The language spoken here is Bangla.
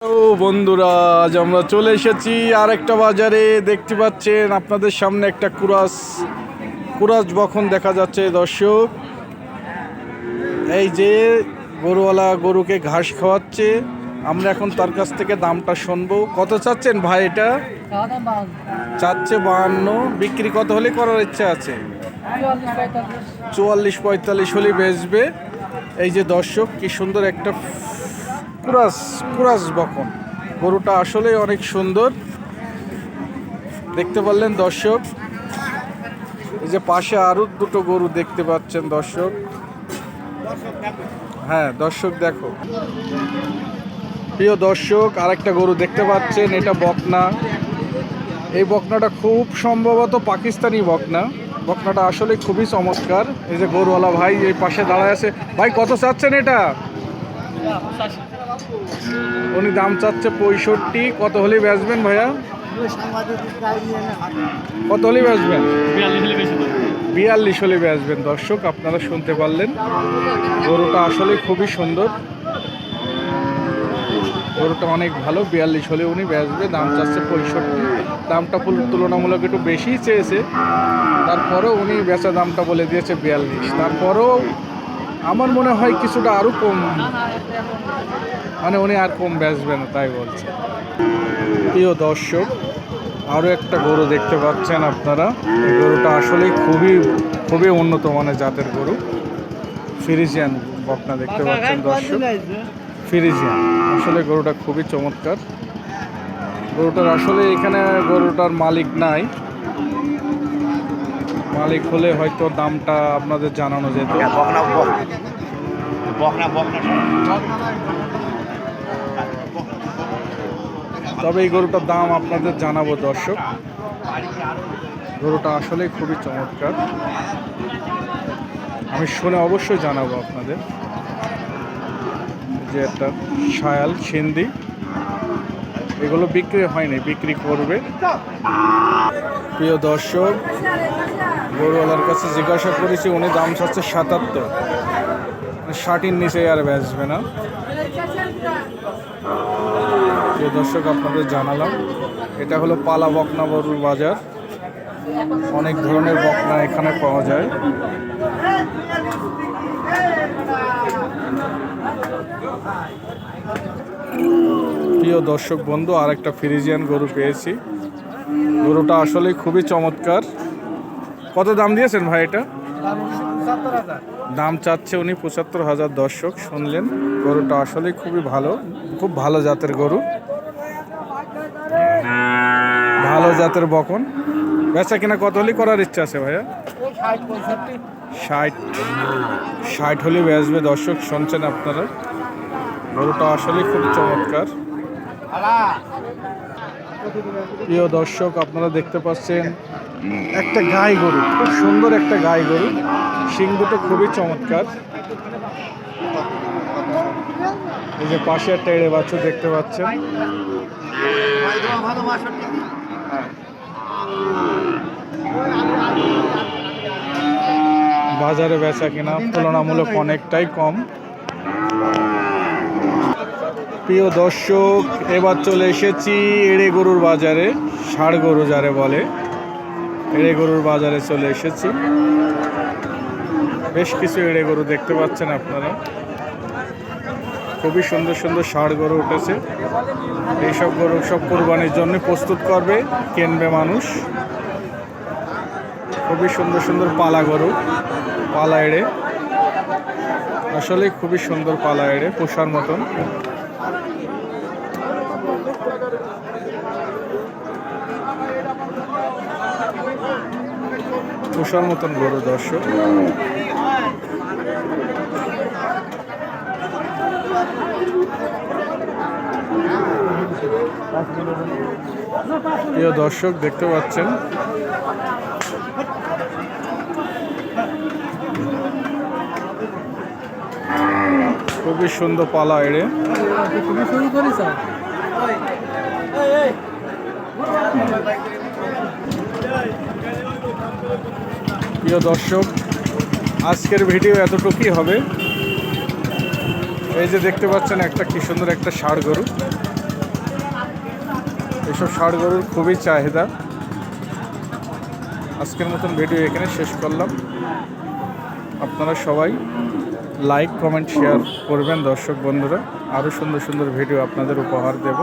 ও বন্ধুরা, আজ আমরা চলে এসেছি আরেকটা বাজারে। দেখতে পাচ্ছেন আপনাদের সামনে একটা কুরাস বখন দেখা যাচ্ছে দর্শক। এই যে গরুওয়ালা গরুকে ঘাস খাওয়াচ্ছে, আমরা এখন তার কাছ থেকে দামটা শুনবো। কত চাচ্ছেন ভাই? এটা চাচ্ছে 52। বিক্রি কত হলে করার ইচ্ছা আছে? 44-45 হলে বেচবে। এই যে দর্শক, কি সুন্দর একটা কুরাস বখন। গরুটা আসলে অনেক সুন্দর, দেখতে পারলেন দর্শক। এই যে পাশে আরো দুটো গরু দেখতে পাচ্ছেন দর্শক। হ্যাঁ দর্শক, দেখো প্রিয় দর্শক, আরেকটা গরু দেখতে পাচ্ছেন, এটা বকনা। এই বকনাটা খুব সম্ভবত পাকিস্তানি বকনা। বকনাটা আসলে খুবই চমৎকার। এই যে গরুওয়ালা ভাই এই পাশে দাঁড়ায় আছে। ভাই কত চাচ্ছেন এটা? উনি দাম চাচ্ছে 65। কত হলে বেচবেন ভাইয়া? কত হলে বেচবেন? 42 হলে বেচবেন। দর্শক আপনারা শুনতে পারলেন, গরুটা আসলে খুবই সুন্দর, গরুটা অনেক ভালো। 42 হলে উনি বেচবে। দাম চাচ্ছে 65। দামটা তুলনামূলক একটু বেশি চেয়েছে, তারপরেও উনি বেচা দামটা বলে দিয়েছে 42। তারপরেও আমার মনে হয় কিছুটা আরও কম, মানে উনি আর কম বেচবে না, তাই বলছে। প্রিয় দর্শক, আরও একটা গরু দেখতে পাচ্ছেন আপনারা। এই গরুটা আসলে খুবই উন্নত মানের জাতের গরু। ফ্রিজিয়ান বকনা দেখতে পাচ্ছেন দর্শক, ফ্রিজিয়ান। আসলে গরুটা খুবই চমৎকার। গরুটার আসলে এখানে গরুটার মালিক নাই। মালিক হলে হয়তো দামটা আপনাদের জানানো যেত। তবে এই গরুটার দাম আপনাদের জানাবো দর্শক। গরুটা আসলে খুবই চমৎকার, আমি শুনে অবশ্যই জানাবো আপনাদের। যে একটা শায়াল সিন্ধি, এগুলো বিক্রি হয়নি, বিক্রি করবে। প্রিয় দর্শক, গরুওয়ালার কাছে জিজ্ঞাসা করেছি, উনি দাম চাচ্ছে 77। 60-এর নিচে আর বেচবে না। প্রিয় দর্শক, আপনাদের জানালাম এটা হলো পালা বকনা গরুর বাজার। অনেক ধরনের বকনা এখানে পাওয়া যায়। প্রিয় দর্শক বন্ধু, আর একটা ফ্রিজিয়ান গরু পেয়েছি। গরুটা আসলে খুবই চমৎকার। কত দাম দিয়েছেন ভাই এটা? দাম চাচ্ছে উনি 75,000। দর্শক শুনলেন, গরুটা আসলে খুবই ভালো, খুব ভালো জাতের গরু, ভালো জাতের বকন। বেচা কিনা কত হলে করার ইচ্ছা আছে ভাইয়া? 60 হলে বেচবে। দর্শক শুনছেন আপনারা, গরুটা আসলে খুব চমৎকার। প্রিয় দর্শক, আপনারা দেখতে পাচ্ছেন একটা গাই গরু, খুব সুন্দর একটা গাই গরু। শিং দুটো খুবই চমৎকার। এই যে পাশে একটা এড়ে বাছুর দেখতে পাচ্ছেন। বাজারে বেচা কিনা তুলনামূলক অনেকটাই কম। প্রিয় দর্শক, এবার চলে এসেছি এড়ে গরুর বাজারে, ষাড় গরু যারে বলে, এড়ে গরুর বাজারে চলে এসেছি। বেশ কিছু এড়ে গরু দেখতে পাচ্ছেন আপনারা। খুবই সুন্দর সুন্দর ষাড় গরু উঠেছে। এইসব গরু সব কোরবানির জন্য প্রস্তুত করবে, কিনবে মানুষ। খুবই সুন্দর সুন্দর পালা গরু, পালা এড়ে, আসলে খুবই সুন্দর পালা এড়ে, পোষার মতন। পোষার মতন গরু দর্শক। প্রিয় দর্শক, দেখতে পাচ্ছেন খুবই সুন্দর পালা এড়ে। প্রিয় দর্শক, আজকের ভিডিও এতটুকুই হবে। এই যে দেখতে পাচ্ছেন একটা কি সুন্দর একটা ষাড় গরু, এসব ষাঁড় গরুর খুবই চাহিদা। আজকের মতন ভিডিও এখানে শেষ করলাম। আপনারা সবাই লাইক কমেন্ট শেয়ার করবেন দর্শক বন্ধুরা। আরও সুন্দর সুন্দর ভিডিও আপনাদের উপহার দেব।